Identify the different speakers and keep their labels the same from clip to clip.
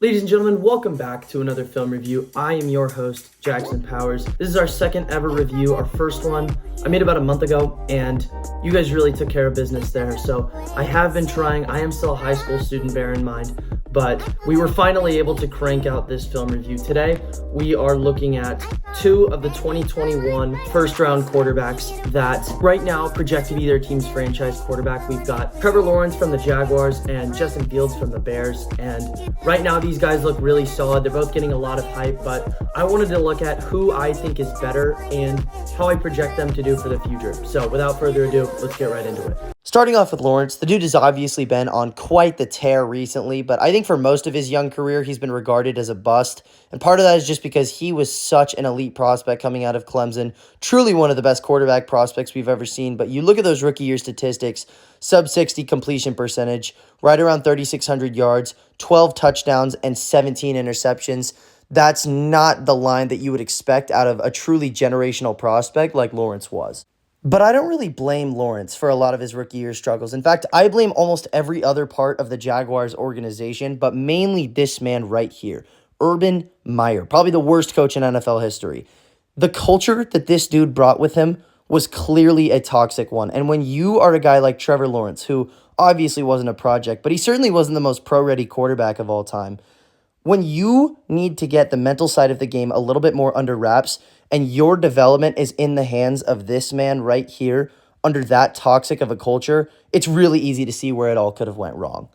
Speaker 1: Ladies and gentlemen, welcome back to another film review. I am your host, Jackson Powers. This is our second ever review. Our first one I made about a month ago, and you guys really took care of business there. So I have been trying. I am still a high school student, bear in mind, but we were finally able to crank out this film review. Today, we are looking at two of the 2021 first-round quarterbacks that right now project to be their team's franchise quarterback. We've got Trevor Lawrence from the Jaguars and Justin Fields from the Bears, and right now these guys look really solid. They're both getting a lot of hype, but I wanted to look at who I think is better and how I project them to do for the future. So without further ado, let's get right into it.
Speaker 2: Starting off with Lawrence, the dude has obviously been on quite the tear recently, but I think for most of his young career, he's been regarded as a bust. And part of that is just because he was such an elite prospect coming out of Clemson, truly one of the best quarterback prospects we've ever seen. But you look at those rookie year statistics, sub 60 completion percentage, right around 3,600 yards, 12 touchdowns, and 17 interceptions. That's not the line that you would expect out of a truly generational prospect like Lawrence was. But I don't really blame Lawrence for a lot of his rookie year struggles. In fact, I blame almost every other part of the Jaguars organization, but mainly this man right here, Urban Meyer, probably the worst coach in NFL history. The culture that this dude brought with him was clearly a toxic one. And when you are a guy like Trevor Lawrence, who obviously wasn't a project, but he certainly wasn't the most pro-ready quarterback of all time, when you need to get the mental side of the game a little bit more under wraps and your development is in the hands of this man right here under that toxic of a culture, it's really easy to see where it all could have went wrong.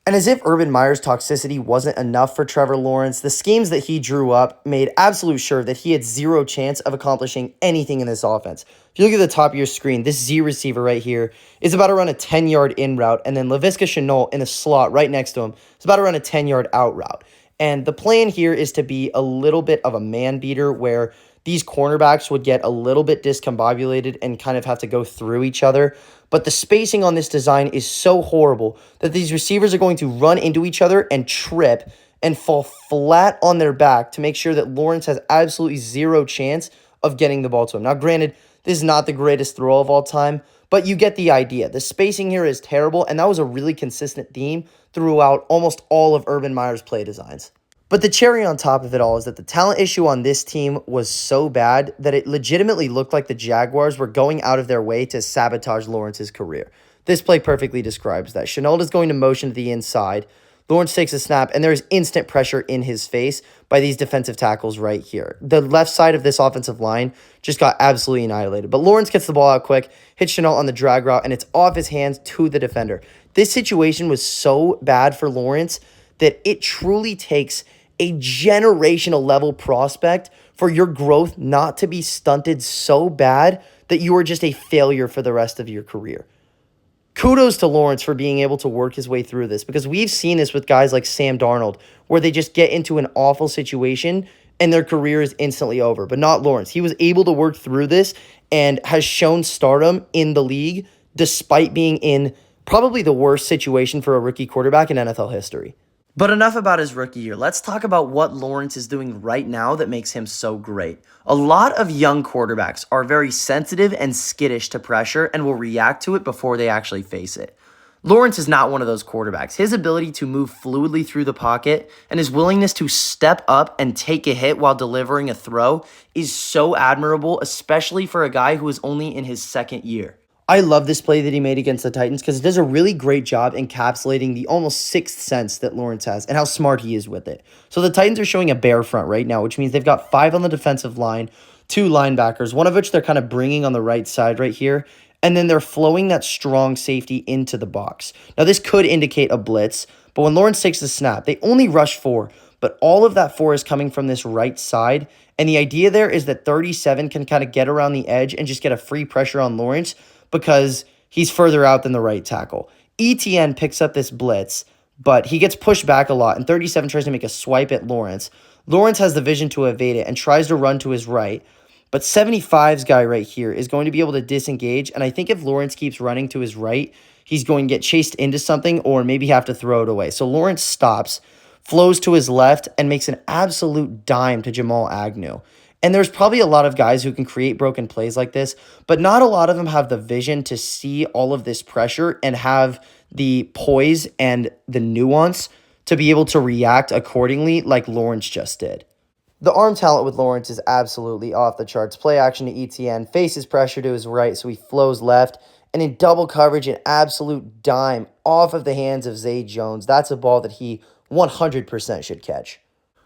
Speaker 2: And as if Urban Meyer's toxicity wasn't enough for Trevor Lawrence, the schemes that he drew up made absolute sure that he had zero chance of accomplishing anything in this offense. If you look at the top of your screen, this Z receiver right here is about to run a 10-yard in route, and then Laviska Shenault in the slot right next to him is about to run a 10-yard out route. And the plan here is to be a little bit of a man beater where these cornerbacks would get a little bit discombobulated and kind of have to go through each other. But the spacing on this design is so horrible that these receivers are going to run into each other and trip and fall flat on their back to make sure that Lawrence has absolutely zero chance of getting the ball to him. Now, granted, this is not the greatest throw of all time, but you get the idea. The spacing here is terrible, and that was a really consistent theme throughout almost all of Urban Meyer's play designs. But the cherry on top of it all is that the talent issue on this team was so bad that it legitimately looked like the Jaguars were going out of their way to sabotage Lawrence's career. This play perfectly describes that. Shenault is going to motion to the inside. Lawrence takes a snap, and there's instant pressure in his face by these defensive tackles right here. The left side of this offensive line just got absolutely annihilated. But Lawrence gets the ball out quick, hits Shenault on the drag route, and it's off his hands to the defender. This situation was so bad for Lawrence that it truly takes a generational level prospect for your growth not to be stunted so bad that you are just a failure for the rest of your career. Kudos to Lawrence for being able to work his way through this, because we've seen this with guys like Sam Darnold, where they just get into an awful situation and their career is instantly over, but not Lawrence. He was able to work through this and has shown stardom in the league despite being in probably the worst situation for a rookie quarterback in NFL history. But enough about his rookie year. Let's talk about what Lawrence is doing right now that makes him so great. A lot of young quarterbacks are very sensitive and skittish to pressure and will react to it before they actually face it. Lawrence is not one of those quarterbacks. His ability to move fluidly through the pocket and his willingness to step up and take a hit while delivering a throw is so admirable, especially for a guy who is only in his second year. I love this play that he made against the Titans because it does a really great job encapsulating the almost sixth sense that Lawrence has and how smart he is with it. So the Titans are showing a bear front right now, which means they've got 5 on the defensive line, 2 linebackers, one of which they're kind of bringing on the right side right here, and then they're flowing that strong safety into the box. Now, this could indicate a blitz, but when Lawrence takes the snap, they only rush 4, but all of that 4 is coming from this right side, and the idea there is that 37 can kind of get around the edge and just get a free pressure on Lawrence, because he's further out than the right tackle. ETN picks up this blitz, but he gets pushed back a lot, and 37 tries to make a swipe at Lawrence. Lawrence has the vision to evade it and tries to run to his right, but 75's guy right here is going to be able to disengage, and I think if Lawrence keeps running to his right, he's going to get chased into something or maybe have to throw it away. So Lawrence stops, flows to his left, and makes an absolute dime to Jamal Agnew. And there's probably a lot of guys who can create broken plays like this, but not a lot of them have the vision to see all of this pressure and have the poise and the nuance to be able to react accordingly like Lawrence just did. The arm talent with Lawrence is absolutely off the charts. Play action to ETN, faces pressure to his right, so he flows left. And in double coverage, an absolute dime off of the hands of Zay Jones. That's a ball that he 100% should catch.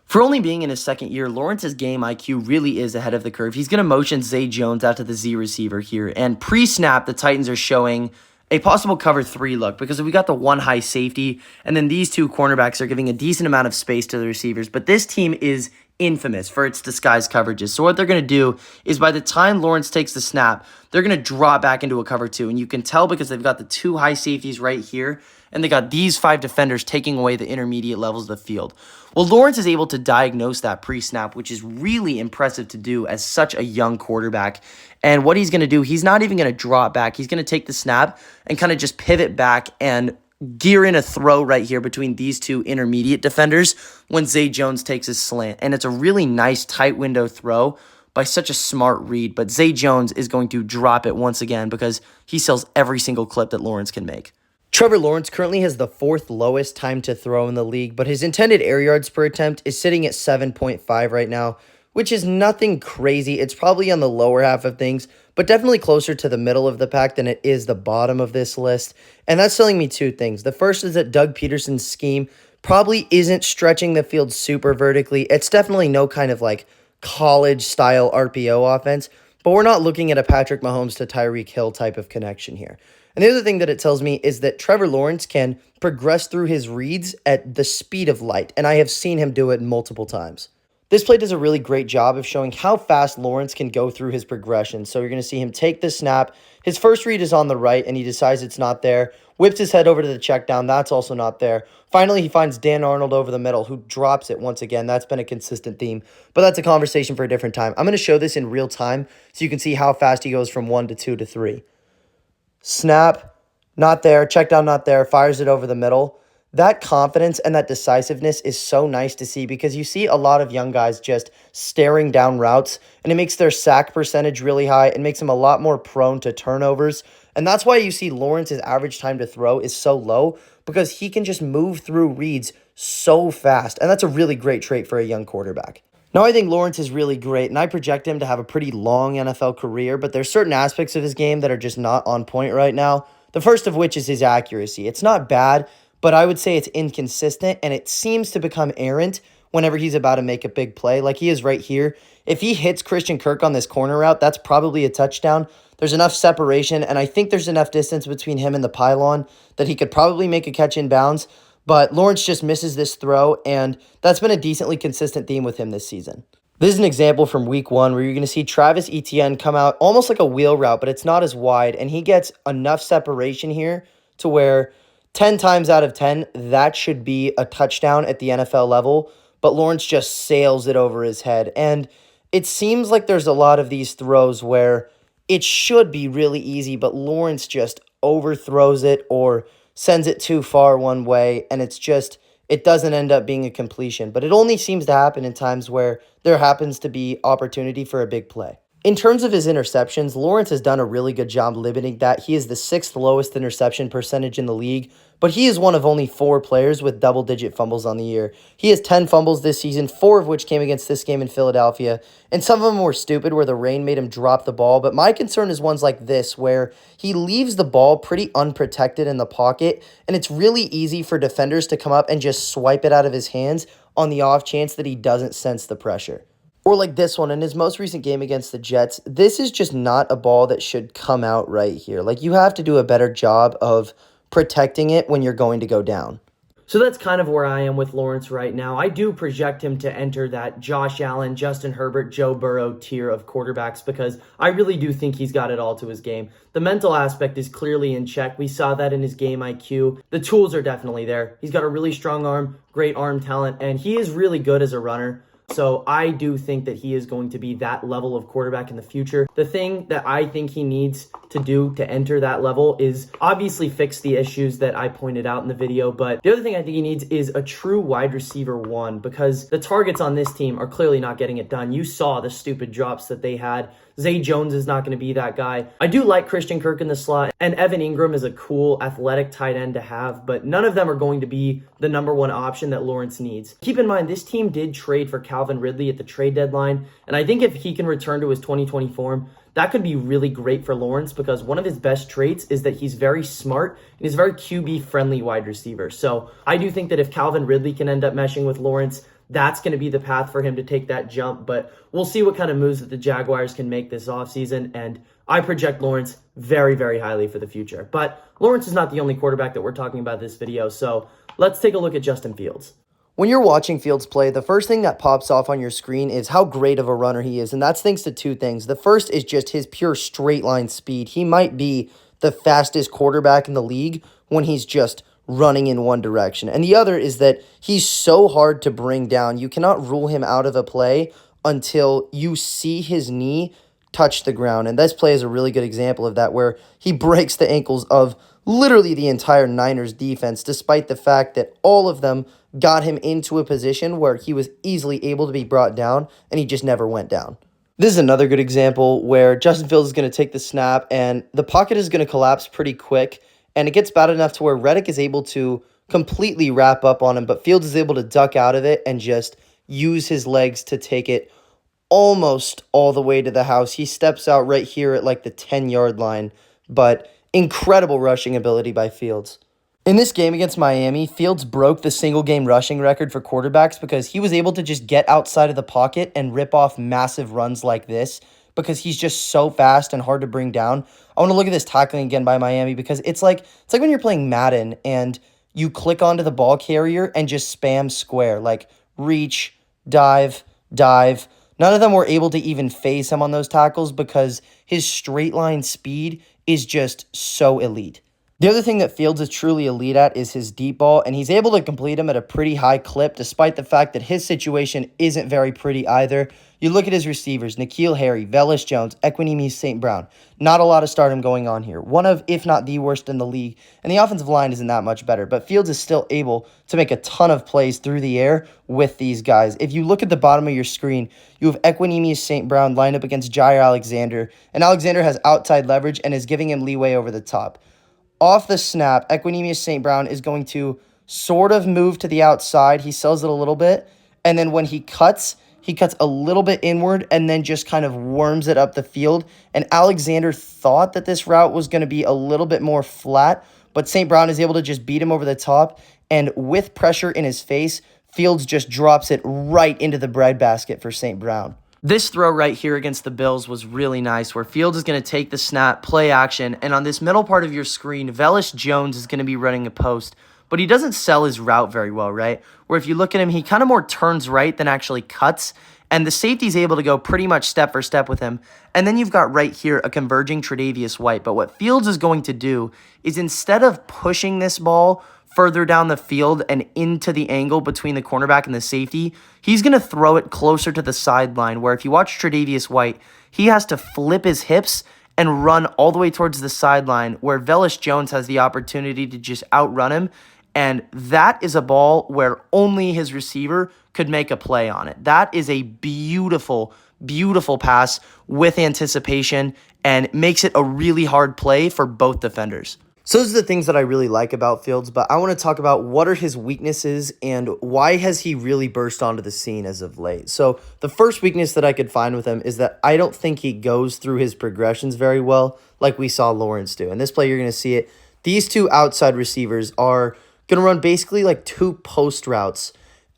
Speaker 2: For only being in his second year, Lawrence's game IQ really is ahead of the curve. He's going to motion Zay Jones out to the Z receiver here. And pre-snap, the Titans are showing a possible cover 3 look because we got the one high safety, and then these two cornerbacks are giving a decent amount of space to the receivers. But this team is infamous for its disguised coverages. So what they're going to do is by the time Lawrence takes the snap, they're going to drop back into a cover 2. And you can tell because they've got the 2 high safeties right here, and they got these 5 defenders taking away the intermediate levels of the field. Well, Lawrence is able to diagnose that pre-snap, which is really impressive to do as such a young quarterback. And what he's going to do, he's not even going to drop back. He's going to take the snap and kind of just pivot back and gear in a throw right here between these 2 intermediate defenders when Zay Jones takes his slant. And it's a really nice tight window throw by such a smart read. But Zay Jones is going to drop it once again because he sells every single clip that Lawrence can make. Trevor Lawrence currently has the 4th lowest time to throw in the league, but his intended air yards per attempt is sitting at 7.5 right now, which is nothing crazy. It's probably on the lower half of things, but definitely closer to the middle of the pack than it is the bottom of this list. And that's telling me 2 things. The first is that Doug Peterson's scheme probably isn't stretching the field super vertically. It's definitely no kind of like college-style RPO offense, but we're not looking at a Patrick Mahomes to Tyreek Hill type of connection here. And the other thing that it tells me is that Trevor Lawrence can progress through his reads at the speed of light, and I have seen him do it multiple times. This play does a really great job of showing how fast Lawrence can go through his progression. So you're going to see him take the snap. His first read is on the right, and he decides it's not there. Whips his head over to the check down. That's also not there. Finally, he finds Dan Arnold over the middle, who drops it once again. That's been a consistent theme, but that's a conversation for a different time. I'm going to show this in real time so you can see how fast he goes from 1 to 2 to 3. Snap, not there. Check down, not there. Fires it over the middle. That confidence and that decisiveness is so nice to see because you see a lot of young guys just staring down routes, and it makes their sack percentage really high and makes them a lot more prone to turnovers. And that's why you see Lawrence's average time to throw is so low because he can just move through reads so fast. And that's a really great trait for a young quarterback. Now, I think Lawrence is really great, and I project him to have a pretty long NFL career, but there's certain aspects of his game that are just not on point right now. The first of which is his accuracy. It's not bad, but I would say it's inconsistent, and it seems to become errant whenever he's about to make a big play, like he is right here. If he hits Christian Kirk on this corner route, that's probably a touchdown. There's enough separation, and I think there's enough distance between him and the pylon that he could probably make a catch in bounds. But Lawrence just misses this throw, and that's been a decently consistent theme with him this season. This is an example from week 1 where you're going to see Travis Etienne come out almost like a wheel route, but it's not as wide, and he gets enough separation here to where 10 times out of 10, that should be a touchdown at the NFL level, but Lawrence just sails it over his head. And it seems like there's a lot of these throws where it should be really easy, but Lawrence just overthrows it or sends it too far one way, and it doesn't end up being a completion. But it only seems to happen in times where there happens to be opportunity for a big play. In terms of his interceptions, Lawrence has done a really good job limiting that. He is the 6th lowest interception percentage in the league, but he is one of only 4 players with double-digit fumbles on the year. He has 10 fumbles this season, 4 of which came against this game in Philadelphia, and some of them were stupid where the rain made him drop the ball, but my concern is ones like this where he leaves the ball pretty unprotected in the pocket, and it's really easy for defenders to come up and just swipe it out of his hands on the off chance that he doesn't sense the pressure. Or like this one, in his most recent game against the Jets, this is just not a ball that should come out right here. Like, you have to do a better job of protecting it when you're going to go down.
Speaker 1: So that's kind of where I am with Lawrence right now. I do project him to enter that Josh Allen, Justin Herbert, Joe Burrow tier of quarterbacks because I really do think he's got it all to his game. The mental aspect is clearly in check. We saw that in his game IQ. The tools are definitely there. He's got a really strong arm, great arm talent, and he is really good as a runner. So I do think that he is going to be that level of quarterback in the future. The thing that I think he needs to do to enter that level is obviously fix the issues that I pointed out in the video. But the other thing I think he needs is a true wide receiver 1 because the targets on this team are clearly not getting it done. You saw the stupid drops that they had. Zay Jones is not going to be that guy. I do like Christian Kirk in the slot, and Evan Ingram is a cool athletic tight end to have, but none of them are going to be the number one option that Lawrence needs. Keep in mind, this team did trade for Calvin Ridley at the trade deadline, and I think if he can return to his 2020 form, that could be really great for Lawrence because one of his best traits is that he's very smart and he's a very QB-friendly wide receiver. So I do think that if Calvin Ridley can end up meshing with Lawrence, that's going to be the path for him to take that jump. But we'll see what kind of moves that the Jaguars can make this offseason. And I project Lawrence very, very highly for the future. But Lawrence is not the only quarterback that we're talking about this video. So let's take a look at Justin Fields.
Speaker 2: When you're watching Fields play, the first thing that pops off on your screen is how great of a runner he is, and that's thanks to two things. The first is just his pure straight line speed. He might be the fastest quarterback in the league when he's just running in one direction. And the other is that he's so hard to bring down. You cannot rule him out of a play until you see his knee touch the ground. And this play is a really good example of that, where he breaks the ankles of literally the entire Niners defense, despite the fact that all of them got him into a position where he was easily able to be brought down, and he just never went down. This is another good example where Justin Fields is going to take the snap, and the pocket is going to collapse pretty quick, and it gets bad enough to where Reddick is able to completely wrap up on him, but Fields is able to duck out of it and just use his legs to take it almost all the way to the house. He steps out right here at like the 10-yard line, but incredible rushing ability by Fields. In this game against Miami, Fields broke the single-game rushing record for quarterbacks because he was able to just get outside of the pocket and rip off massive runs like this because he's just so fast and hard to bring down. I want to look at this tackling again by Miami because it's like when you're playing Madden and you click onto the ball carrier and just spam square, like reach, dive, dive. None of them were able to even phase him on those tackles because his straight line speed is just so elite. The other thing that Fields is truly elite at is his deep ball, and he's able to complete them at a pretty high clip despite the fact that his situation isn't very pretty either. You look at his receivers, N'Keal Harry, Velus Jones, Equanimeous St. Brown. Not a lot of stardom going on here. One of, if not the worst in the league, and the offensive line isn't that much better, but Fields is still able to make a ton of plays through the air with these guys. If you look at the bottom of your screen, you have Equanimeous St. Brown lined up against Jair Alexander, and Alexander has outside leverage and is giving him leeway over the top. Off the snap, Equanimeous St. Brown is going to sort of move to the outside. He sells it a little bit, and then when he cuts a little bit inward and then just kind of worms it up the field. And Alexander thought that this route was going to be a little bit more flat, but St. Brown is able to just beat him over the top, and with pressure in his face, Fields just drops it right into the breadbasket for St. Brown. This throw right here against the Bills was really nice, where Fields is going to take the snap, play action, and on this middle part of your screen, Velus Jones is going to be running a post, but he doesn't sell his route very well, right? Where if you look at him, he kind of more turns right than actually cuts, and the safety's able to go pretty much step for step with him. And then you've got right here a converging Tre'Davious White, but what Fields is going to do is instead of pushing this ball further down the field and into the angle between the cornerback and the safety, he's going to throw it closer to the sideline, where if you watch Tre'Davious White, he has to flip his hips and run all the way towards the sideline, where Velus Jones has the opportunity to just outrun him, and that is a ball where only his receiver could make a play on it. That is a beautiful, beautiful pass with anticipation and makes it a really hard play for both defenders. So those are the things that I really like about Fields, but I want to talk about what are his weaknesses and why has he really burst onto the scene as of late. So the first weakness that I could find with him is that I don't think he goes through his progressions very well like we saw Lawrence do. In this play, you're going to see it. These two outside receivers are going to run basically like two post routes,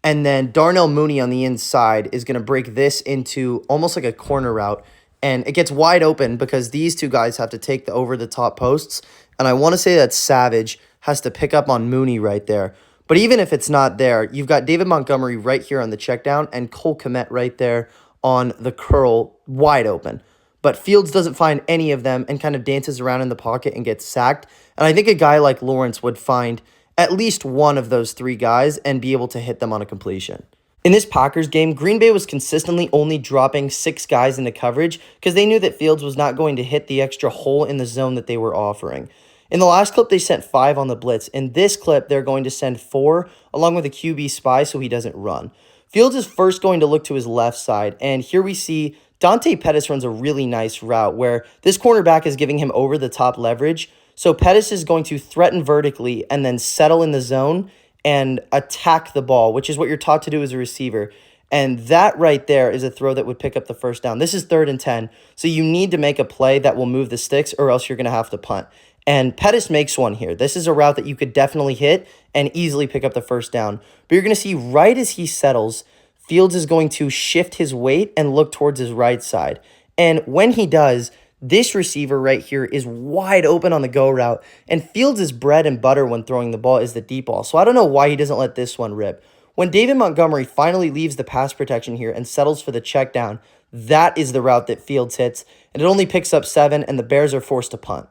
Speaker 2: and then Darnell Mooney on the inside is going to break this into almost like a corner route, and it gets wide open because these two guys have to take the over-the-top posts. And I want to say that Savage has to pick up on Mooney right there. But even if it's not there, you've got David Montgomery right here on the check down and Cole Kmet right there on the curl wide open. But Fields doesn't find any of them and kind of dances around in the pocket and gets sacked. And I think a guy like Lawrence would find at least one of those three guys and be able to hit them on a completion. In this Packers game, Green Bay was consistently only dropping 6 guys into coverage because they knew that Fields was not going to hit the extra hole in the zone that they were offering. In the last clip, they sent 5 on the blitz. In this clip, they're going to send 4 along with a QB spy so he doesn't run. Fields is first going to look to his left side, and here we see Dante Pettis runs a really nice route where this cornerback is giving him over the top leverage. So Pettis is going to threaten vertically and then settle in the zone and attack the ball, which is what you're taught to do as a receiver. And that right there is a throw that would pick up the first down. This is 3rd and 10, so you need to make a play that will move the sticks or else you're going to have to punt. And Pettis makes one here. This is a route that you could definitely hit and easily pick up the first down. But you're going to see right as he settles, Fields is going to shift his weight and look towards his right side. And when he does, this receiver right here is wide open on the go route. And Fields' bread and butter when throwing the ball is the deep ball. So I don't know why he doesn't let this one rip. When David Montgomery finally leaves the pass protection here and settles for the check down, that is the route that Fields hits. And it only picks up 7, and the Bears are forced to punt.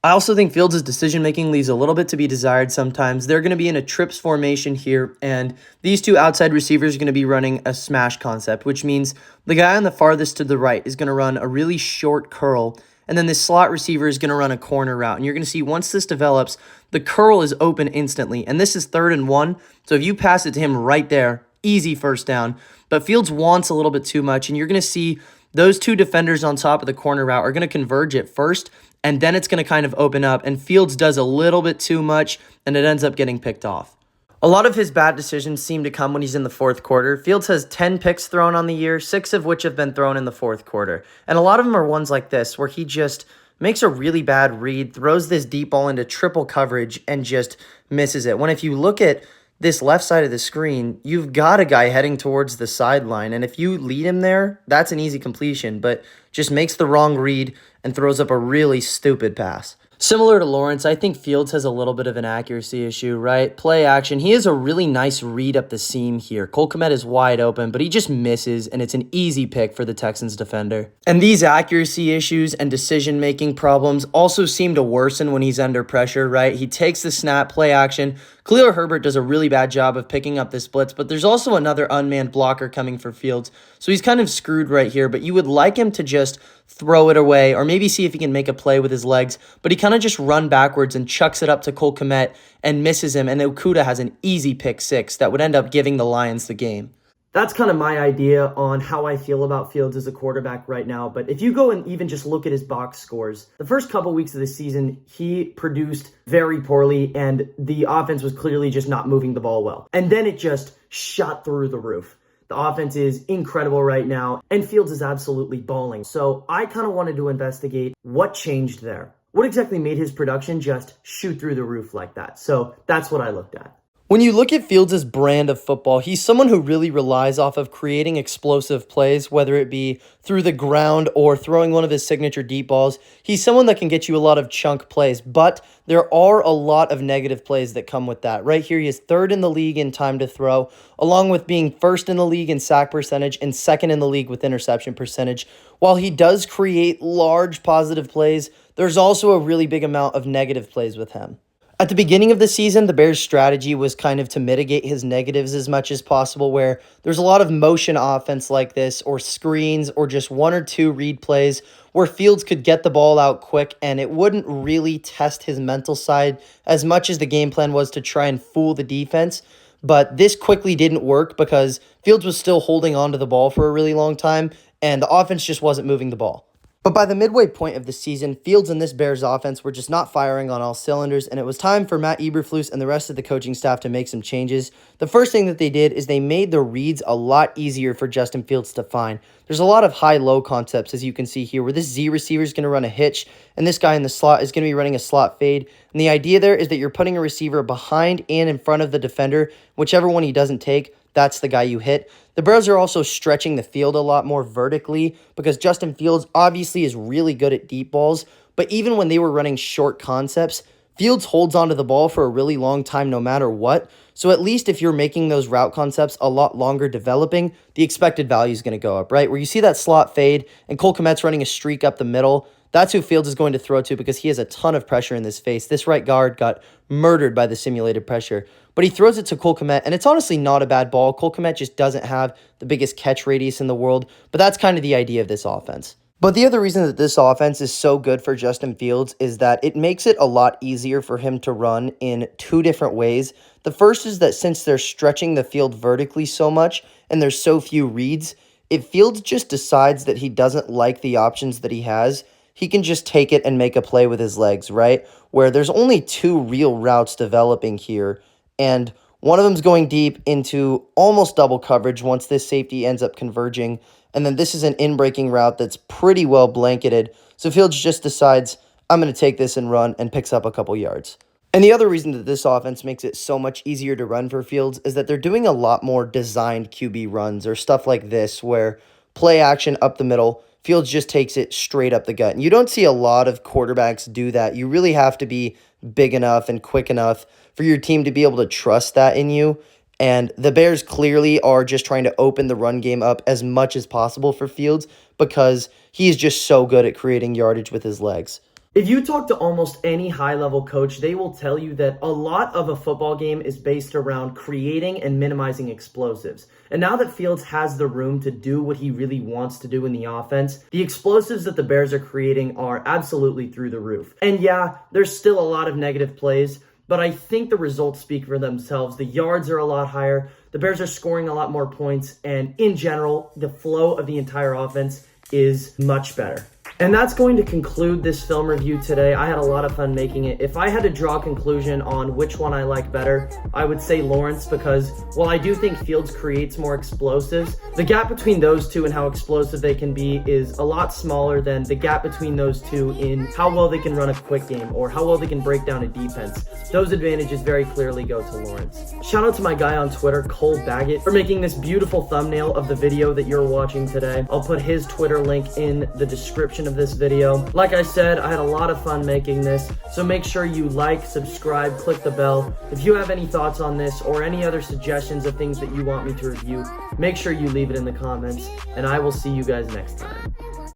Speaker 2: I also think Fields' decision-making leaves a little bit to be desired sometimes. They're going to be in a trips formation here, and these two outside receivers are going to be running a smash concept, which means the guy on the farthest to the right is going to run a really short curl, and then this slot receiver is going to run a corner route. And you're going to see once this develops, the curl is open instantly, and this is 3rd and 1, so if you pass it to him right there, easy first down. But Fields wants a little bit too much, and you're going to see those two defenders on top of the corner route are going to converge at first, and then it's going to kind of open up, and Fields does a little bit too much, and it ends up getting picked off. A lot of his bad decisions seem to come when he's in the fourth quarter. Fields has 10 picks thrown on the year, 6 of which have been thrown in the fourth quarter. And a lot of them are ones like this, where he just makes a really bad read, throws this deep ball into triple coverage, and just misses it. When if you look at this left side of the screen, you've got a guy heading towards the sideline, and if you lead him there, that's an easy completion, but just makes the wrong read and throws up a really stupid pass. Similar to Lawrence, I think Fields has a little bit of an accuracy issue, right? Play action. He has a really nice read up the seam here. Cole Kmet is wide open, but he just misses, and it's an easy pick for the Texans defender. And these accuracy issues and decision-making problems also seem to worsen when he's under pressure, right? He takes the snap, play action. Khalil Herbert does a really bad job of picking up this blitz, but there's also another unmanned blocker coming for Fields. So he's kind of screwed right here, but you would like him to just throw it away or maybe see if he can make a play with his legs, but he kind of just run backwards and chucks it up to Cole Kmet and misses him, and Okudah has an easy pick 6 that would end up giving the Lions the game.
Speaker 1: That's kind of my idea on how I feel about Fields as a quarterback right now. But if you go and even just look at his box scores, the first couple weeks of the season, he produced very poorly, and the offense was clearly just not moving the ball well. And then it just shot through the roof. The offense is incredible right now, and Fields is absolutely balling. So I kind of wanted to investigate what changed there. What exactly made his production just shoot through the roof like that? So that's what I looked at.
Speaker 2: When you look at Fields' brand of football, he's someone who really relies off of creating explosive plays, whether it be through the ground or throwing one of his signature deep balls. He's someone that can get you a lot of chunk plays, but there are a lot of negative plays that come with that. Right here, he is 3rd in the league in time to throw, along with being 1st in the league in sack percentage and 2nd in the league with interception percentage. While he does create large positive plays, there's also a really big amount of negative plays with him. At the beginning of the season, the Bears' strategy was kind of to mitigate his negatives as much as possible, where there's a lot of motion offense like this, or screens, or just 1 or 2 read plays, where Fields could get the ball out quick, and it wouldn't really test his mental side as much as the game plan was to try and fool the defense. But this quickly didn't work because Fields was still holding on to the ball for a really long time, and the offense just wasn't moving the ball. But by the midway point of the season, Fields and this Bears offense were just not firing on all cylinders, and it was time for Matt Eberflus and the rest of the coaching staff to make some changes. The first thing that they did is they made the reads a lot easier for Justin Fields to find. There's a lot of high-low concepts, as you can see here, where this Z receiver is going to run a hitch, and this guy in the slot is going to be running a slot fade. And the idea there is that you're putting a receiver behind and in front of the defender. Whichever one he doesn't take, that's the guy you hit. The Bears are also stretching the field a lot more vertically because Justin Fields obviously is really good at deep balls, but even when they were running short concepts, Fields holds onto the ball for a really long time no matter what. So at least if you're making those route concepts a lot longer developing, the expected value is going to go up, right? Where you see that slot fade and Cole Kmet's running a streak up the middle, that's who Fields is going to throw to because he has a ton of pressure in this face. This right guard got murdered by the simulated pressure. But he throws it to Cole Kmet, and it's honestly not a bad ball. Cole Kmet just doesn't have the biggest catch radius in the world, but that's kind of the idea of this offense. But the other reason that this offense is so good for Justin Fields is that it makes it a lot easier for him to run in two different ways. The first is that since they're stretching the field vertically so much and there's so few reads, if Fields just decides that he doesn't like the options that he has, he can just take it and make a play with his legs, right? Where there's only two real routes developing here, and one of them's going deep into almost double coverage once this safety ends up converging. And then this is an in-breaking route that's pretty well blanketed. So Fields just decides, I'm going to take this and run, and picks up a couple yards. And the other reason that this offense makes it so much easier to run for Fields is that they're doing a lot more designed QB runs or stuff like this where play action up the middle, Fields just takes it straight up the gut. And you don't see a lot of quarterbacks do that. You really have to be big enough and quick enough for your team to be able to trust that in you. And the Bears clearly are just trying to open the run game up as much as possible for Fields because he is just so good at creating yardage with his legs.
Speaker 1: If you talk to almost any high-level coach, they will tell you that a lot of a football game is based around creating and minimizing explosives. And now that Fields has the room to do what he really wants to do in the offense, the explosives that the Bears are creating are absolutely through the roof. And yeah, there's still a lot of negative plays, but I think the results speak for themselves. The yards are a lot higher, the Bears are scoring a lot more points, and in general, the flow of the entire offense is much better. And that's going to conclude this film review today. I had a lot of fun making it. If I had to draw a conclusion on which one I like better, I would say Lawrence, because while I do think Fields creates more explosives, the gap between those two and how explosive they can be is a lot smaller than the gap between those two in how well they can run a quick game or how well they can break down a defense. Those advantages very clearly go to Lawrence. Shout out to my guy on Twitter, Cole Baggett, for making this beautiful thumbnail of the video that you're watching today. I'll put his Twitter link in the description of this video. Like I said, I had a lot of fun making this, so make sure you like, subscribe, click the bell. If you have any thoughts on this or any other suggestions of things that you want me to review, make sure you leave it in the comments, and I will see you guys next time.